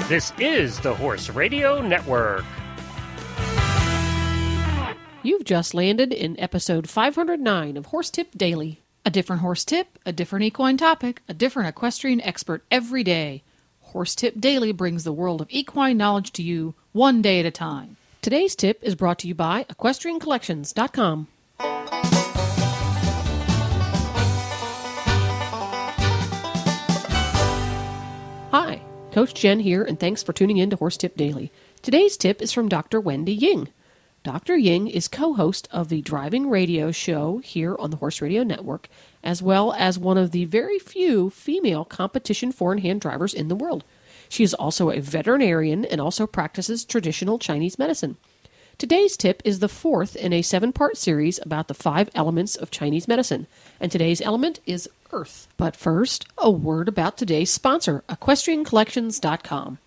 This is the Horse Radio Network. You've just landed in episode 509 of Horse Tip Daily. A different horse tip, a different equine topic, a different equestrian expert every day. Horse Tip Daily brings the world of equine knowledge to you one day at a time. Today's tip is brought to you by EquestrianCollections.com. Hi, Coach Jen here, and thanks for tuning in to Horse Tip Daily. Today's tip is from Dr. Wendy Ying. Dr. Ying is co-host of the driving radio show here on the Horse Radio Network, as well as one of the very few female competition four-in-hand drivers in the world. She is also a veterinarian and also practices traditional Chinese medicine. Today's tip is the fourth in a 7-part series about the 5 elements of Chinese medicine, and today's element is earth. But first, a word about today's sponsor, EquestrianCollections.com.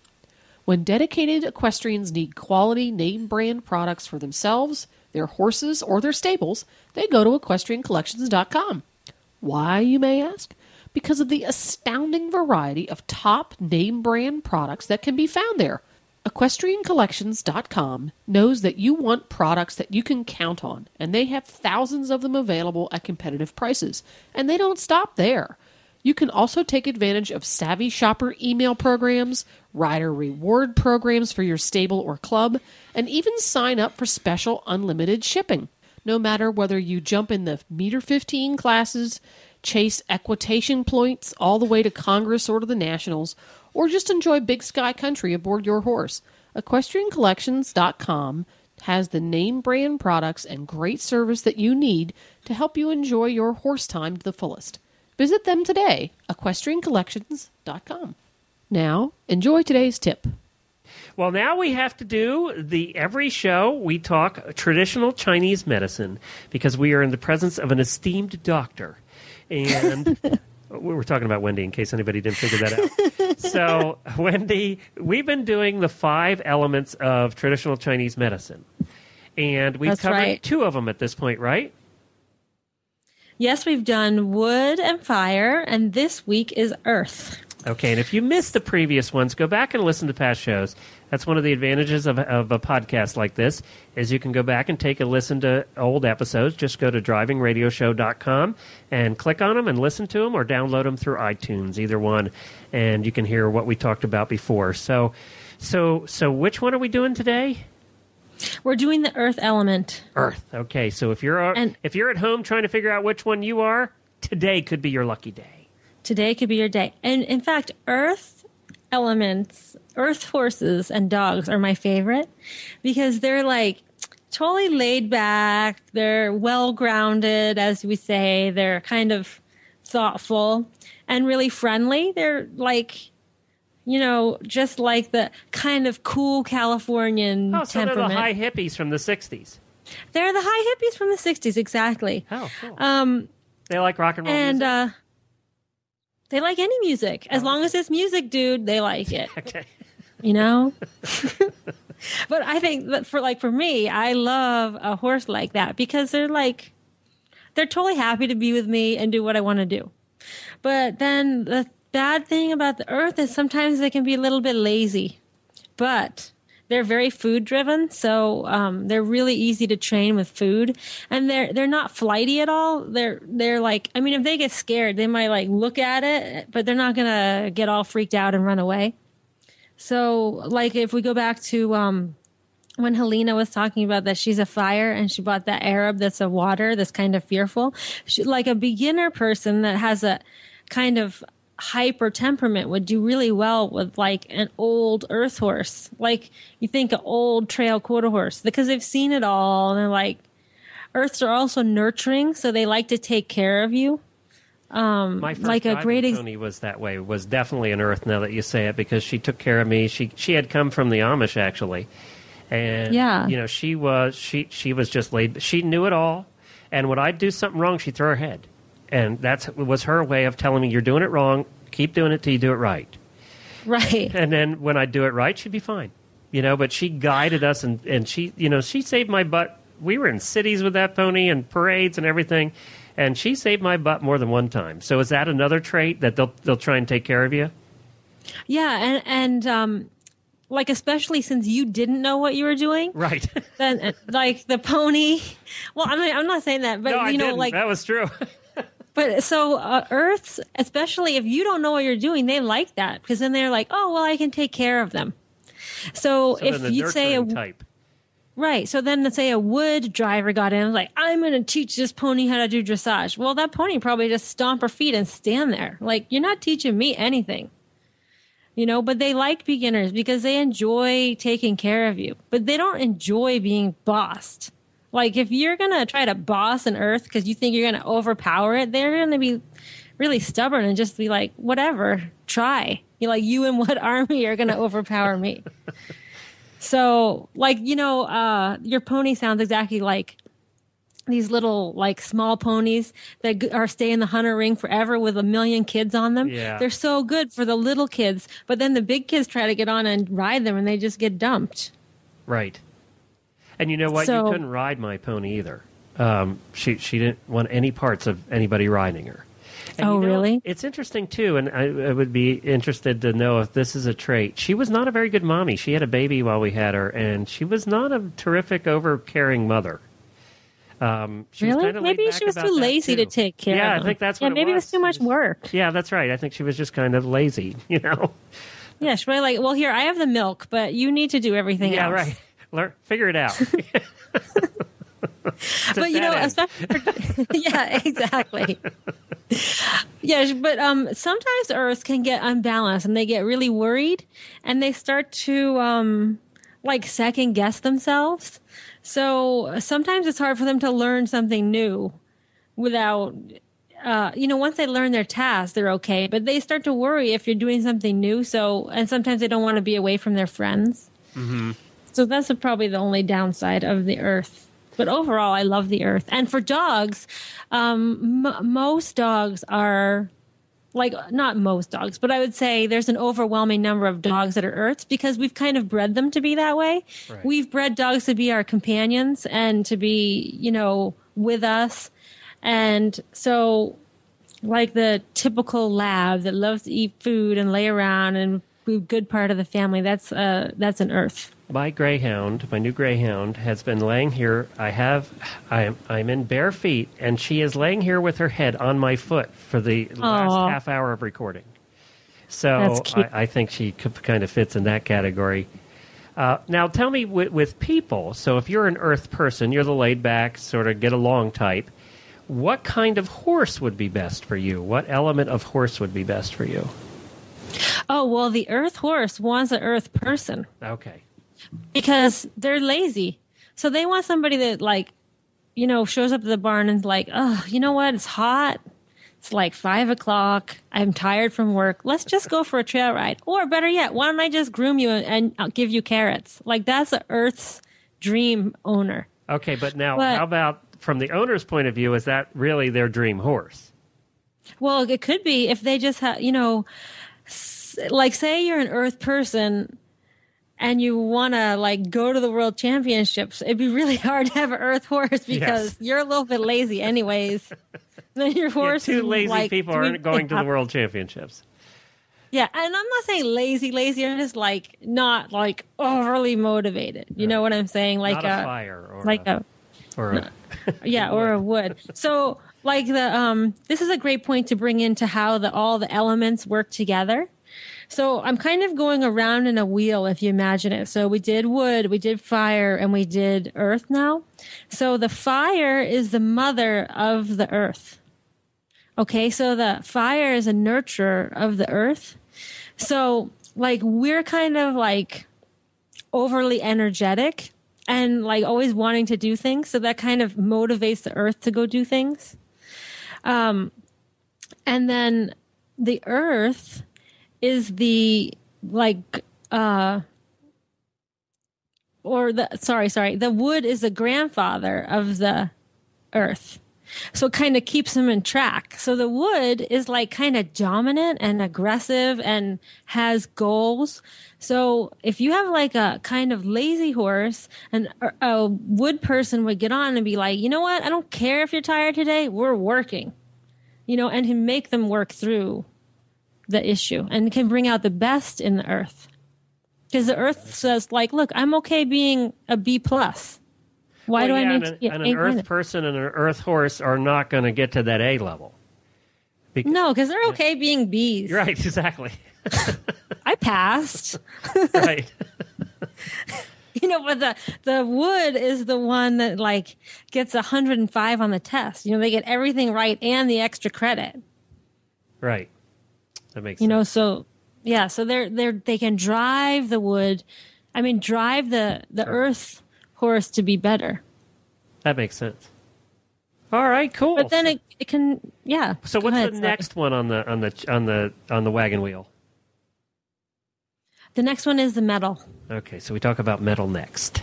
When dedicated equestrians need quality name-brand products for themselves, their horses, or their stables, they go to EquestrianCollections.com. Why, you may ask? Because of the astounding variety of top name-brand products that can be found there. EquestrianCollections.com knows that you want products that you can count on, and they have thousands of them available at competitive prices. And they don't stop there. You can also take advantage of savvy shopper email programs, rider reward programs for your stable or club, and even sign up for special unlimited shipping. No matter whether you jump in the meter 15 classes, chase equitation points all the way to Congress or to the Nationals, or just enjoy big sky country aboard your horse, EquestrianCollections.com has the name brand products and great service that you need to help you enjoy your horse time to the fullest. Visit them today, EquestrianCollections.com. Now, enjoy today's tip. Well, now we have to do every show we talk traditional Chinese medicine because we are in the presence of an esteemed doctor. And we were talking about Wendy in case anybody didn't figure that out. So, Wendy, we've been doing the 5 elements of traditional Chinese medicine. And we've covered 2 of them at this point, right? Yes, we've done wood and fire, and this week is earth. Okay, and if you missed the previous ones, go back and listen to past shows. That's one of the advantages of a podcast like this, is you can go back and take a listen to old episodes. Just go to drivingradioshow.com and click on them and listen to them, or download them through iTunes, either one, and you can hear what we talked about before. So which one are we doing today? We're doing the earth element. Earth. Okay, so if you're at home trying to figure out which one you are, today could be your lucky day. Today could be your day. And in fact, earth elements, earth horses and dogs are my favorite because they're like totally laid back. They're well grounded, as we say. They're kind of thoughtful and really friendly. They're like, just like the kind of cool Californian temperament. So they're the high hippies from the 60s. They're the high hippies from the 60s, exactly. Oh, cool. They like rock and roll music? And they like any music. As long as it's music, dude, they like it. Okay. But I think that for me, I love a horse like that because they're totally happy to be with me and do what I want to do. But then the bad thing about the earth is sometimes they can be a little bit lazy, but they're very food driven. So, they're really easy to train with food, and they're not flighty at all. They're like, if they get scared, they might look at it, but they're not going to get all freaked out and run away. So if we go back to, when Helena was talking about that she's a fire and she bought that Arab that's a water, that's kind of fearful. Like a beginner person that has a kind of hyper temperament would do really well with an old earth horse. You think an old trail quarter horse because they've seen it all, and they're earths are also nurturing, so they like to take care of you. My first pony was that way. Was definitely an earth. Now that you say it, because she took care of me. She had come from the Amish actually, and she was just laid. She knew it all, and when I'd do something wrong, she'd throw her head. And that was her way of telling me, you're doing it wrong. Keep doing it till you do it right. Right. And then when I do it right, she'd be fine. But she guided us, and she, she saved my butt. We were in cities with that pony and parades and everything, and she saved my butt more than one time. So is that another trait that they'll try and take care of you? Yeah, and like especially since you didn't know what you were doing, Right. then like the pony. Well, I'm not saying that, but No, I you know, didn't. like, That was true. but so Earths, especially if you don't know what you're doing, they like that because then they're like, oh, well, I can take care of them. So So then if the you say nurturing type. right, so then let's say a wood driver got in, like, I'm going to teach this pony how to do dressage. Well, that pony probably just stomp her feet and stand there. Like, you're not teaching me anything. You know, but they like beginners because they enjoy taking care of you, but they don't enjoy being bossed. Like if you're going to try to boss an Earth because you think you're going to overpower it, they're going to be really stubborn and just be like, whatever, try. You're like, you and what army are going to overpower me? So like, you know, your pony sounds exactly like these little like small ponies that are stay in the hunter ring forever with a million kids on them. Yeah. They're so good for the little kids, but then the big kids try to get on and ride them and they just get dumped. Right. And you know what? So- You couldn't ride my pony either. She didn't want any parts of anybody riding her. And Oh, you know, really? It's interesting, too, and I would be interested to know if this is a trait. She was not a very good mommy. She had a baby while we had her, and she was not a terrific, over-caring mother. She was Really? kinda laid Maybe back she was about too that, lazy too. to take care Yeah, of them. I think that's what yeah, maybe it was too much She was- work. Yeah, that's right. I think she was just kind of lazy, you know? Yeah, she's probably like, well, here, I have the milk, but you need to do everything Yeah, else. right. Figure it out. But you know, that end. especially for, yeah, exactly. Yeah, but sometimes Earths can get unbalanced and they get really worried and they start to like second guess themselves. So sometimes it's hard for them to learn something new without, you know, once they learn their task, they're okay. But they start to worry if you're doing something new. So, and sometimes they don't want to be away from their friends. Mm-hmm. So that's probably the only downside of the Earth. But overall, I love the Earth. And for dogs, most dogs are like, not most dogs, but I would say there's an overwhelming number of dogs that are Earths because we've kind of bred them to be that way. Right. We've bred dogs to be our companions and to be, you know, with us. And so like the typical lab that loves to eat food and lay around and be a good part of the family, that's an Earth. My greyhound, my new greyhound, has been laying here. I'm in bare feet, and she is laying here with her head on my foot for the last Aw. half hour of recording. So That's cute. I think she kind of fits in that category. Now, tell me with people. So if you're an Earth person, you're the laid back, sort of get along type. What kind of horse would be best for you? What element of horse would be best for you? Oh, well, the Earth horse wants an Earth person. Okay. Because they're lazy. So they want somebody that, like, you know, shows up at the barn and is like, oh, you know what? It's hot. It's like 5 o'clock. I'm tired from work. Let's just go for a trail ride. Or better yet, why don't I just groom you and I'll give you carrots? Like, that's the Earth's dream owner. Okay, but now how about from the owner's point of view, is that really their dream horse? Well, it could be if they just have, you know, like say you're an Earth person and you want to like go to the world championships, it'd be really hard to have an Earth horse because you're a little bit lazy anyways. Then your horse Two is, lazy like, people aren't going to the world championships. Yeah, and I'm not saying lazy. I'm just like not like overly motivated. You know what I'm saying? Like Not a fire or like a yeah, or a wood. So like the this is a great point to bring into how all the elements work together. So I'm kind of going around in a wheel if you imagine it. So we did wood, we did fire, and we did earth now. So the fire is the mother of the earth. Okay, so the fire is a nurturer of the earth. So like we're kind of like overly energetic and like always wanting to do things. So that kind of motivates the earth to go do things. And then the earth is the like the wood is the grandfather of the earth. So it kind of keeps them in track. So the wood is like kind of dominant and aggressive and has goals. So if you have like a kind of lazy horse, and a wood person would get on and be like, you know what? I don't care if you're tired today. We're working, you know, and can make them work through the issue and can bring out the best in the earth. Because the Earth says, like, look, I'm okay being a B plus. Why do I need to be an Earth person and an Earth horse are not going to get to that A level. No, because they're okay being Bs. Right, exactly. I passed. Right. But the wood is the one that like gets 105 on the test. They get everything right and the extra credit. Right. That makes sense. So they can drive the wood. I mean, drive the Earth horse to be better. That makes sense. All right, cool. But then it can, yeah. So what's the next one on the wagon wheel? The next one is the metal. Okay, so we talk about metal next.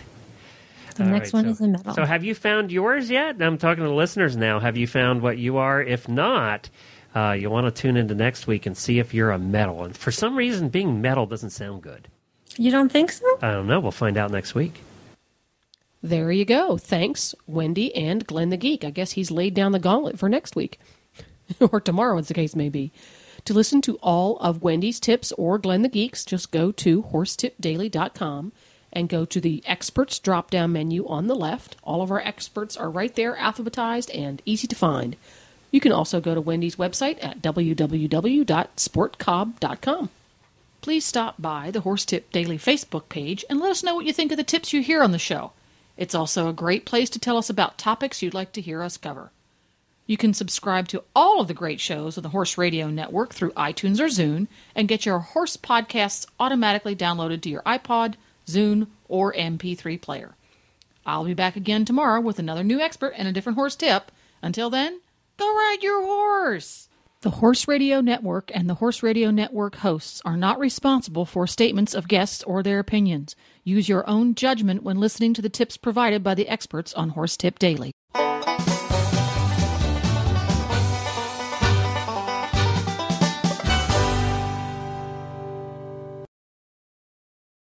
The next one is the metal. So have you found yours yet? I'm talking to the listeners now. Have you found what you are? If not, you want to tune into next week and see if you're a metal. And for some reason, being metal doesn't sound good. You don't think so? I don't know. We'll find out next week. There you go. Thanks, Wendy and Glenn the Geek. I guess he's laid down the gauntlet for next week. Or tomorrow, as the case may be. To listen to all of Wendy's tips or Glenn the Geek's, just go to horsetipdaily.com and go to the Experts drop-down menu on the left. All of our experts are right there, alphabetized and easy to find. You can also go to Wendy's website at www.sportcob.com. Please stop by the Horse Tip Daily Facebook page and let us know what you think of the tips you hear on the show. It's also a great place to tell us about topics you'd like to hear us cover. You can subscribe to all of the great shows of the Horse Radio Network through iTunes or Zune and get your horse podcasts automatically downloaded to your iPod, Zune, or MP3 player. I'll be back again tomorrow with another new expert and a different horse tip. Until then, go ride your horse! The Horse Radio Network and the Horse Radio Network hosts are not responsible for statements of guests or their opinions. Use your own judgment when listening to the tips provided by the experts on Horse Tip Daily.